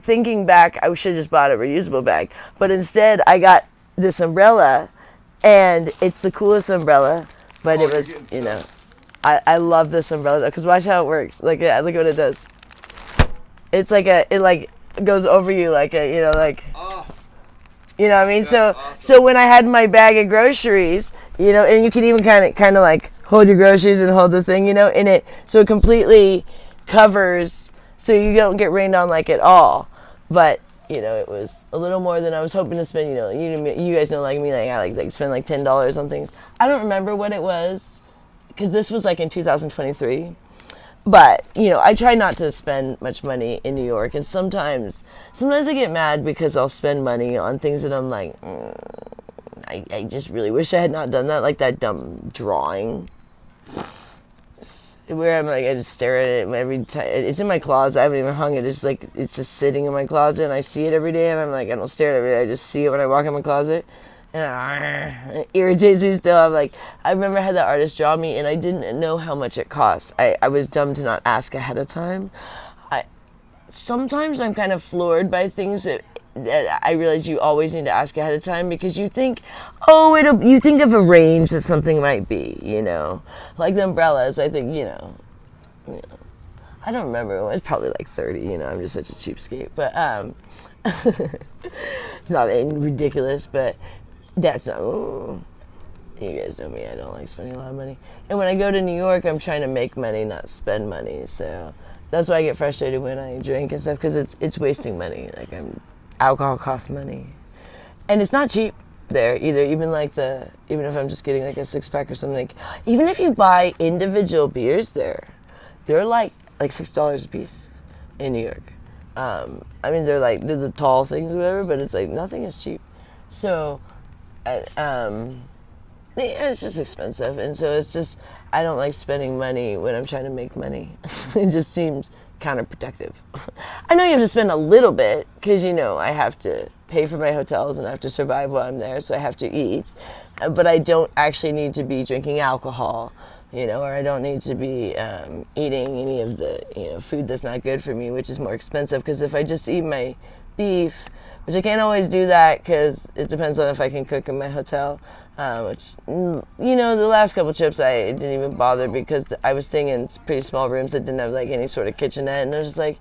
thinking back, I should have just bought a reusable bag. But instead, I got this umbrella, and it's the coolest umbrella. But it was, I love this umbrella though, because watch how it works. Like, look what it does. It's like it like goes over you like Oh, you know what I mean? that's So awesome. when I had my bag of groceries, and you can even kind of like hold your groceries and hold the thing, in it, so it completely covers, so you don't get rained on like at all. But it was a little more than I was hoping to spend. You guys know, like me, like I like spend like $10 on things. I don't remember what it was, because this was like in 2023. But I try not to spend much money in New York, and sometimes I get mad because I'll spend money on things that I'm like, I just really wish I had not done that, like that dumb drawing where I'm like, I just stare at it every time. It's in my closet. I haven't even hung it. It's like, it's just sitting in my closet, and I see it every day, and I'm like, I don't stare at it every day. I just see it when I walk in my closet, and it irritates me still. I'm like, I remember I had that artist draw me, and I didn't know how much it cost. I was dumb to not ask ahead of time. Sometimes I'm kind of floored by things that I realize you always need to ask ahead of time, because you think, you think of a range that something might be, like the umbrellas. I think, I don't remember. It's probably like 30. I'm just such a cheapskate. But it's not ridiculous. But that's not. Ooh, you guys know me. I don't like spending a lot of money. And when I go to New York, I'm trying to make money, not spend money. So that's why I get frustrated when I drink and stuff, because it's wasting money. Like, alcohol costs money, and it's not cheap there either. Even if I'm just getting like a 6-pack or something, like, even if you buy individual beers there, they're like $6 a piece in New York. I mean, they're the tall things or whatever, but it's like nothing is cheap. So it's just expensive, and so it's just, I don't like spending money when I'm trying to make money. It just seems counterproductive. I know you have to spend a little bit, because I have to pay for my hotels and I have to survive while I'm there, so I have to eat. But I don't actually need to be drinking alcohol, or I don't need to be eating any of the food that's not good for me, which is more expensive. Because if I just eat my beef, which I can't always do that, because it depends on if I can cook in my hotel, which, the last couple trips I didn't even bother, because I was staying in pretty small rooms that didn't have like any sort of kitchenette, and I was just like,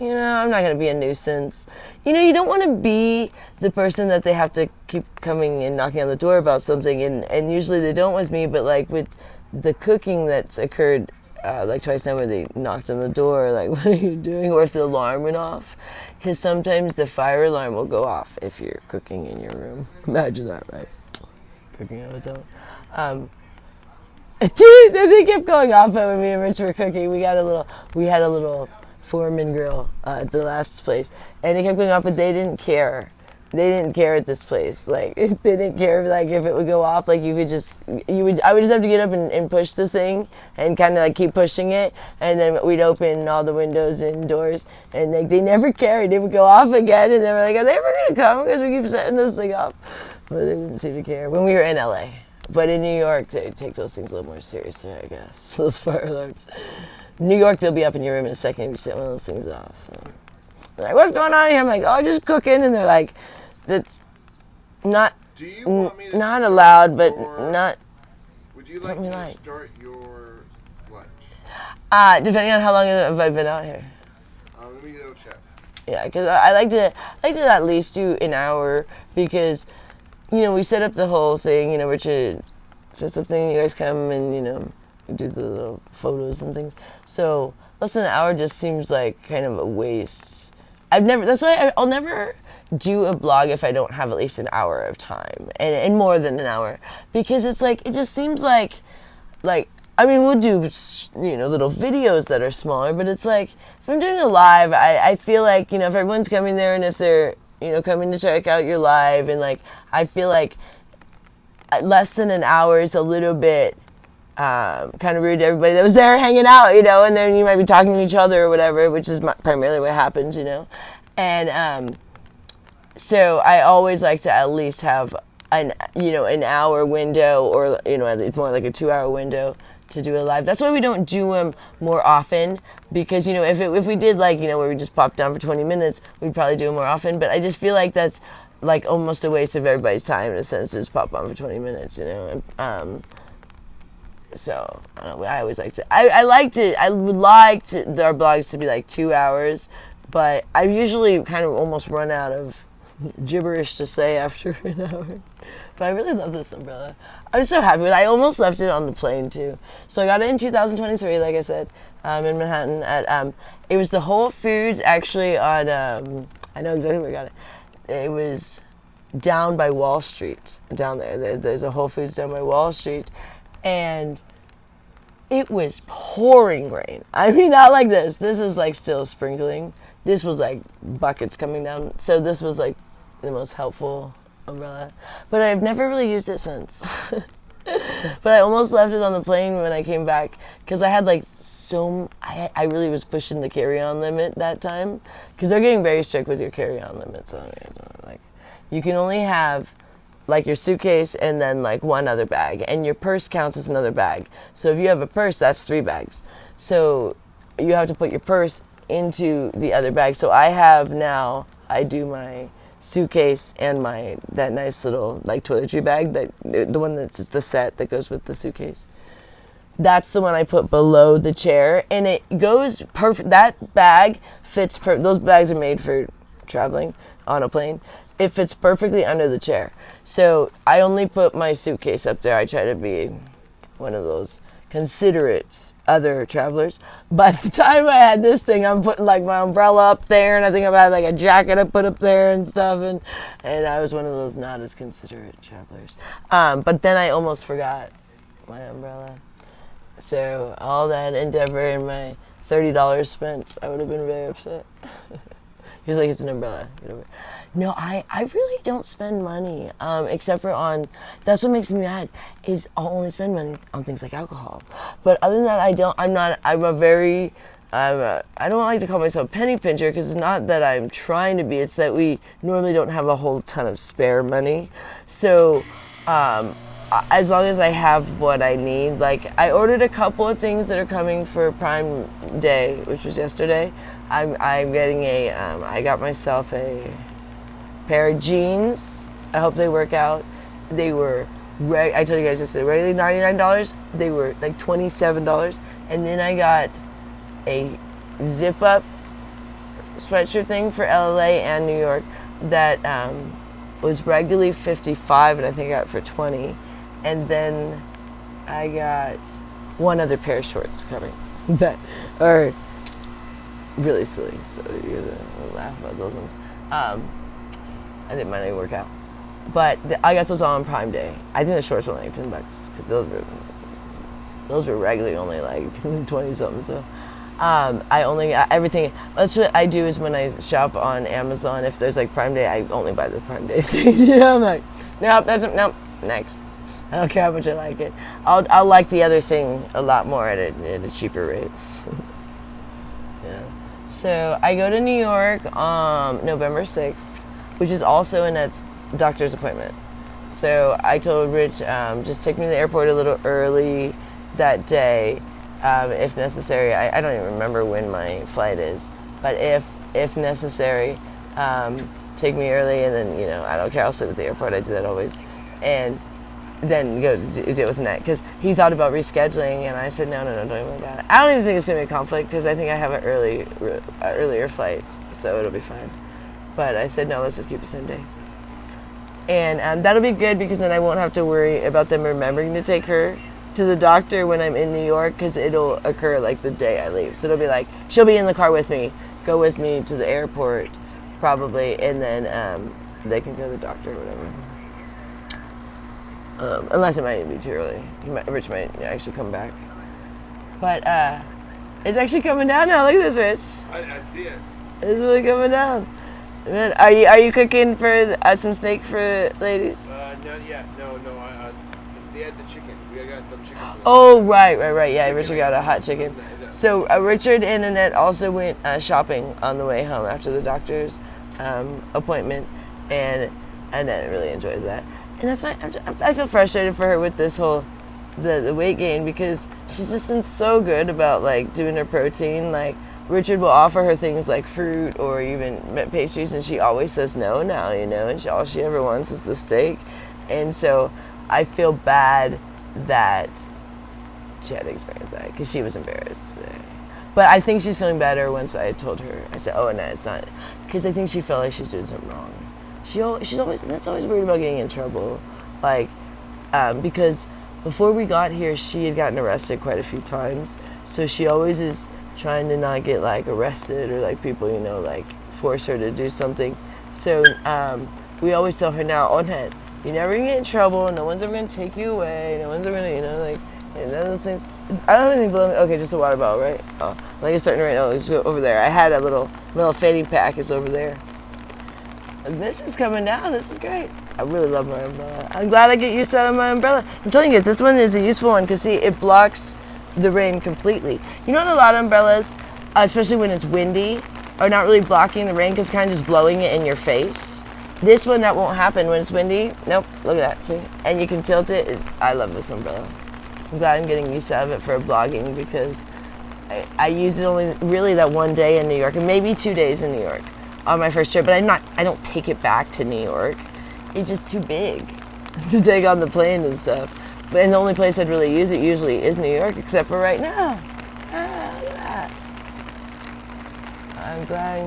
I'm not going to be a nuisance. You don't want to be the person that they have to keep coming and knocking on the door about something, and usually they don't with me, but like with the cooking that's occurred like twice now, where they knocked on the door, like, what are you doing? Or if the alarm went off. Because sometimes the fire alarm will go off if you're cooking in your room. Imagine that, right? Cooking in a hotel. Dude, they kept going off when me and Rich were cooking. We had a little foreman grill at the last place, and it kept going off, but they didn't care. They didn't care at this place. Like, they didn't care if it would go off. Like, I would just have to get up and push the thing and kind of like keep pushing it, and then we'd open all the windows and doors, and they never cared. They would go off again, and they were like, are they ever gonna come? Because we keep setting this thing up. But they didn't seem to care when we were in LA. But in New York, they take those things a little more seriously, I guess. Those fire alarms. New York, they'll be up in your room in a second if you set one of those things off. So. They're like, what's going on here? I'm like, just cooking. And they're like, that's not Do you want me to not start allowed, but your- not. Would you like me to start your lunch? Depending on how long have I been out here. Let me go check. Yeah, because I like to at least do an hour, because we set up the whole thing. Richard sets up the thing, you guys come and you do the little photos and things. So less than an hour just seems like kind of a waste. That's why I'll never do a blog if I don't have at least an hour of time, and more than an hour, because it's like, it just seems like I mean, we'll do little videos that are smaller, but it's like, if I'm doing a live, I feel like if everyone's coming there, and if they're coming to check out your live, and like, I feel like less than an hour is a little bit kind of rude to everybody that was there hanging out, and then you might be talking to each other or whatever, which is primarily what happens, and so I always like to at least have an hour window, or at least more like a 2-hour window, to do a live. That's why we don't do them more often, because if we did like where we just pop down for 20 minutes, we'd probably do them more often. But I just feel like that's like almost a waste of everybody's time in a sense to just pop on for 20 minutes, So I don't know. I always liked it. I would like our blogs to be like 2 hours, but I usually kind of almost run out of gibberish to say after an hour. But I really love this umbrella. I'm so happy with it. I almost left it on the plane too. So I got it in 2023, like I said, in Manhattan. It was the Whole Foods actually on. I know exactly where I got it. It was down by Wall Street. Down there, there's a Whole Foods down by Wall Street, and it was pouring rain. I mean, not like this. This is like still sprinkling. This was like buckets coming down. So this was like the most helpful umbrella. But I've never really used it since. But I almost left it on the plane when I came back because I had like I really was pushing the carry-on limit that time because they're getting very strict with your carry-on limits. So, like, you can only have like your suitcase and then like one other bag, and your purse counts as another bag. So if you have a purse, that's 3 bags. So you have to put your purse into the other bag. So I do my suitcase and that nice little like toiletry bag, the one that's the set that goes with the suitcase. That's the one I put below the chair, and it goes perfect. That bag fits those bags are made for traveling on a plane. It fits perfectly under the chair. So I only put my suitcase up there. I try to be one of those considerate other travelers. By the time I had this thing, I'm putting like my umbrella up there, and I think I've had like a jacket I put up there and stuff, and I was one of those not as considerate travelers. But then I almost forgot my umbrella. So all that endeavor and my $30 spent, I would have been very upset. He was like, it's an umbrella. No, I really don't spend money, except for that's what makes me mad, is I'll only spend money on things like alcohol. But other than that, I don't like to call myself a penny pincher, because it's not that I'm trying to be, it's that we normally don't have a whole ton of spare money. So, as long as I have what I need, like I ordered a couple of things that are coming for Prime Day, which was yesterday. I'm getting I got myself a pair of jeans. I hope they work out. They were, I told you guys just regularly $99. They were like $27. And then I got a zip up sweatshirt thing for LA and New York that was regularly $55, and I think I got it for $20. And then I got one other pair of shorts coming that are really silly, so you're gonna laugh about those ones. I think mine may work out, but I got those all on Prime Day. I think the shorts were like $10 because those were regularly only like 20 something. So I only got everything. That's what I do, is when I shop on Amazon, if there's like Prime Day, I only buy the Prime Day things. I'm like, nope, next. I don't care how much I like it. I'll like the other thing a lot more at a cheaper rate. Yeah. So I go to New York November 6th, which is also Annette's doctor's appointment. So I told Rich, just take me to the airport a little early that day, if necessary. I don't even remember when my flight is, but if necessary, take me early, and then, I don't care, I'll sit at the airport. I do that always. And then go do it with Annette, because he thought about rescheduling, and I said, no, don't worry about it. I don't even think it's going to be a conflict, because I think I have an earlier flight, so it'll be fine. But I said, no, let's just keep the same day. And that'll be good, because then I won't have to worry about them remembering to take her to the doctor when I'm in New York, because it'll occur like the day I leave. So it'll be like, she'll be in the car with me, go with me to the airport, probably, and then they can go to the doctor or whatever. Unless it might be too early. Rich might actually come back. But it's actually coming down now. Look at this, Rich. I see it. It's really coming down. Are you cooking for some steak for ladies? Not yet. No. They had the chicken. We got the chicken. Oh, right. Yeah, Richard got a hot chicken. So Richard and Annette also went shopping on the way home after the doctor's appointment, and Annette really enjoys that. And that's not, I feel frustrated for her with this whole the weight gain, because she's just been so good about like doing her protein. Like Richard will offer her things like fruit or even pastries, and she always says no now, you know, and all she ever wants is the steak. And so I feel bad that she had to experience that, because she was embarrassed. But I think she's feeling better once I told her. I said, oh, no, it's not. Because I think she felt like she's doing something wrong. She's always worried about getting in trouble. Like, because before we got here, she had gotten arrested quite a few times. So she always is trying to not get, like, arrested, or, like, people, you know, like, force her to do something. So we always tell her now, on head, you're never going to get in trouble. No one's ever going to take you away. No one's ever going to, you know, like, and none of those things. I don't have anything below me. Okay, just a water bottle, right? Oh, like it's starting to rain. Oh, let's go over there. I had a little fanny pack. It's over there. And this is coming down. This is great. I really love my umbrella. I'm glad I get used to my umbrella. I'm telling you, this one is a useful one, because see, it blocks the rain completely. You know, in a lot of umbrellas, especially when it's windy, are not really blocking the rain, because it's kind of just blowing it in your face. This one, that won't happen when it's windy. Nope, look at that, see? And you can tilt it. I love this umbrella. I'm glad I'm getting used to it for vlogging, because I used it only really that one day in New York, and maybe 2 days in New York on my first trip, but I don't take it back to New York. It's just too big to take on the plane and stuff. And the only place I'd really use it usually is New York, except for right now. Look at that. I'm glad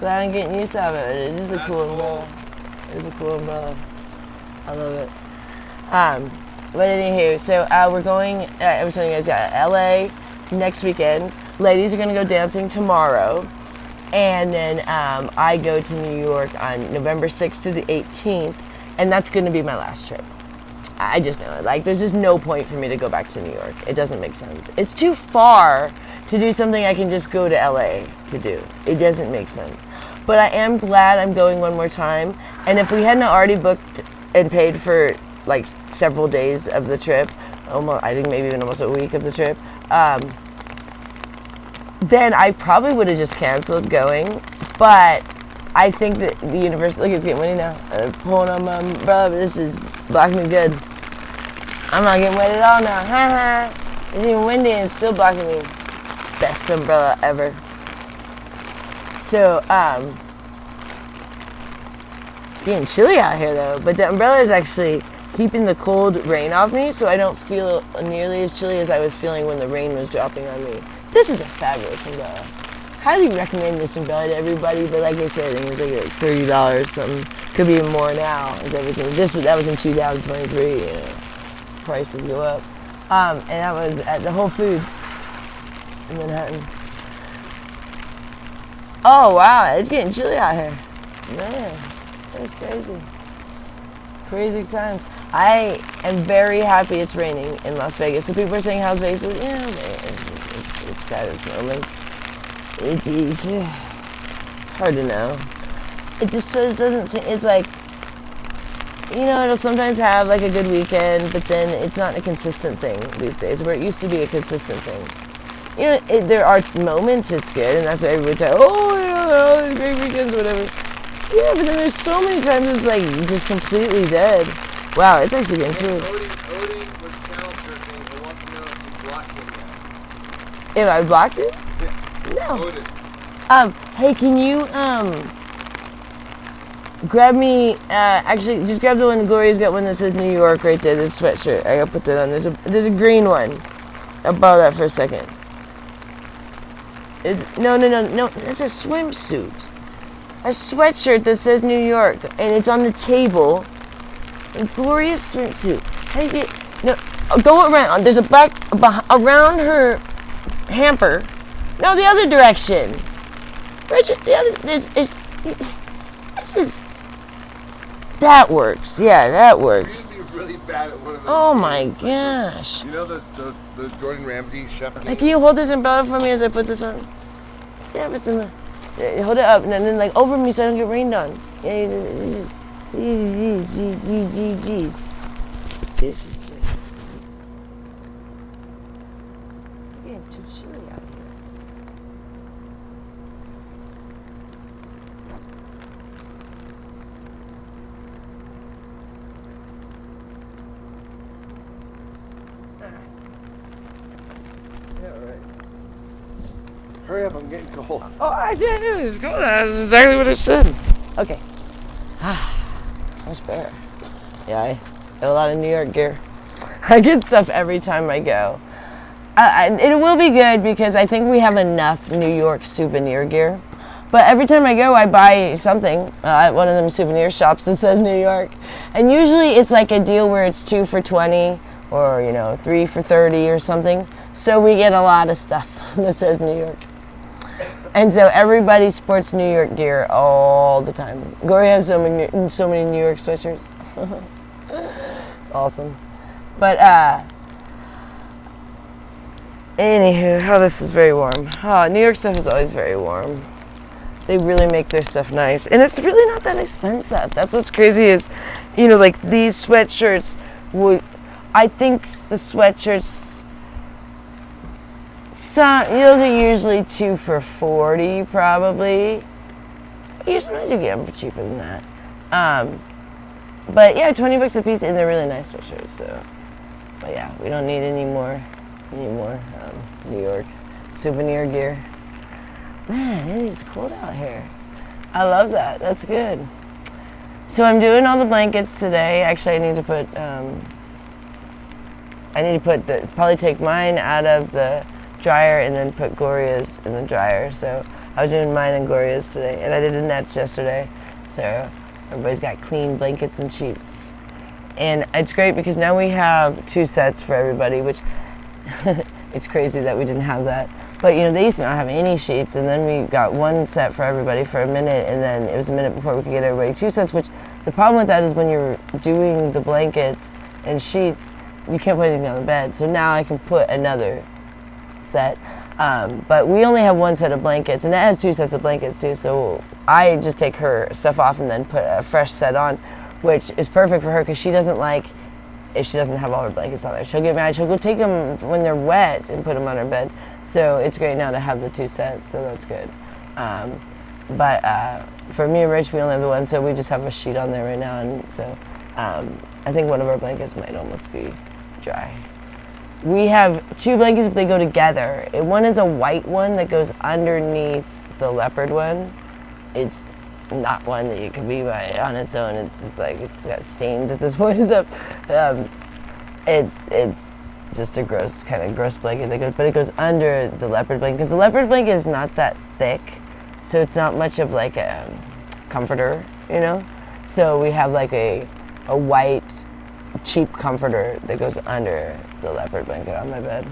I'm getting used to it. It is a cool umbrella. It is a cool umbrella. I love it. But anywho, so we're going, I was telling you guys, LA next weekend. Ladies are going to go dancing tomorrow. And then I go to New York on November 6th through the 18th. And that's going to be my last trip. I just know it. Like, there's just no point for me to go back to New York. It doesn't make sense. It's too far to do something I can just go to LA to do. It doesn't make sense. But I am glad I'm going one more time. And if we hadn't already booked and paid for like several days of the trip, I think maybe even almost a week of the trip, then I probably would have just canceled going. But I think that the university, look, it's getting windy now. I'm pulling on my umbrella, but this is blocking me good. I'm not getting wet at all now. Ha ha. It's even windy and it's still blocking me. Best umbrella ever. So, it's getting chilly out here though, but the umbrella is actually keeping the cold rain off me, so I don't feel nearly as chilly as I was feeling when the rain was dropping on me. This is a fabulous umbrella. Highly recommend this umbrella to everybody, but like I said, I think it's like $30 something. Could be even more now as everything. That was in 2023, you know. Prices go up. And that was at the Whole Foods in Manhattan. Oh wow, it's getting chilly out here. Man, that's crazy. Crazy times. I am very happy it's raining in Las Vegas. So people are saying, how's Vegas? Yeah, it's got its moments. It's hard to know. It just doesn't seem, it's like, you know, it'll sometimes have like a good weekend, but then it's not a consistent thing these days, where it used to be a consistent thing. You know, there are moments it's good, and that's why everybody says, oh, yeah, great weekends, whatever. Yeah, but then there's so many times it's like just completely dead. Wow, it's actually getting chilly. Odie was channel surfing and wants to know if you blocked him yet. If I blocked it? Yeah. No. Odie. Hey, can you, grab me, actually, just grab the one, Gloria's got one that says New York right there, this sweatshirt. I gotta put that on. There's a green one. I'll borrow that for a second. No, that's a swimsuit. A sweatshirt that says New York, and it's on the table. A glorious swimsuit. How do you get, no, go around. There's a back, around her hamper. No, the other direction. Richard, the other, this is, that works. Yeah, that works. You're really bad at one of those. Oh my games, gosh. You know those Gordon Ramsay chef games? Like, can you hold this umbrella for me as I put this on? Yeah, but hold it up and then like over me so I don't get rained on. Yeah, geez. This is just getting too chilly out here. hurry up, I'm getting cold. Oh, I did. It was cold. That's exactly what it said. Okay. Much better. Yeah, I got a lot of New York gear. I get stuff every time I go. It will be good because I think we have enough New York souvenir gear. But every time I go, I buy something at one of them souvenir shops that says New York. And usually it's like a deal where it's 2 for $20 or, 3 for $30 or something. So we get a lot of stuff that says New York. And so everybody sports New York gear all the time. Gloria has so many New York sweatshirts. It's awesome. But anywho, this is very warm. New York stuff is always very warm. They really make their stuff nice. And it's really not that expensive. That's what's crazy is, like these sweatshirts I think the sweatshirts, those are usually 2 for $40 probably. Sometimes you get them for cheaper than that. But yeah, $20 a piece, and they're really nice sweatshirts. So, but yeah, we don't need any more New York souvenir gear. Man, it is cold out here. I love that. That's good. So I'm doing all the blankets today. Actually, I need to probably take mine out of the dryer and then put Gloria's in the dryer. So I was doing mine and Gloria's today, and I did the nets yesterday. So everybody's got clean blankets and sheets. And it's great because now we have 2 sets for everybody, which it's crazy that we didn't have that. But they used to not have any sheets, and then we got 1 set for everybody for a minute, and then it was a minute before we could get everybody 2 sets, which the problem with that is when you're doing the blankets and sheets, you can't put anything on the bed. So now I can put another set. But we only have 1 set of blankets, and it has 2 sets of blankets too, so I just take her stuff off and then put a fresh set on, which is perfect for her because she doesn't like if she doesn't have all her blankets on there. She'll get mad. She'll go take them when they're wet and put them on her bed. So it's great now to have the 2 sets, so that's good. But for me and Rich, we only have the 1, so we just have a sheet on there right now, and so I think one of our blankets might almost be dry. We have 2 blankets, but they go together. One is a white one that goes underneath the leopard one. It's not one that you can be by on its own. It's like it's got stains at this point. So it's just a gross blanket that goes, but it goes under the leopard blanket because the leopard blanket is not that thick, so it's not much of like a comforter, So we have like a white cheap comforter that goes under the leopard blanket on my bed.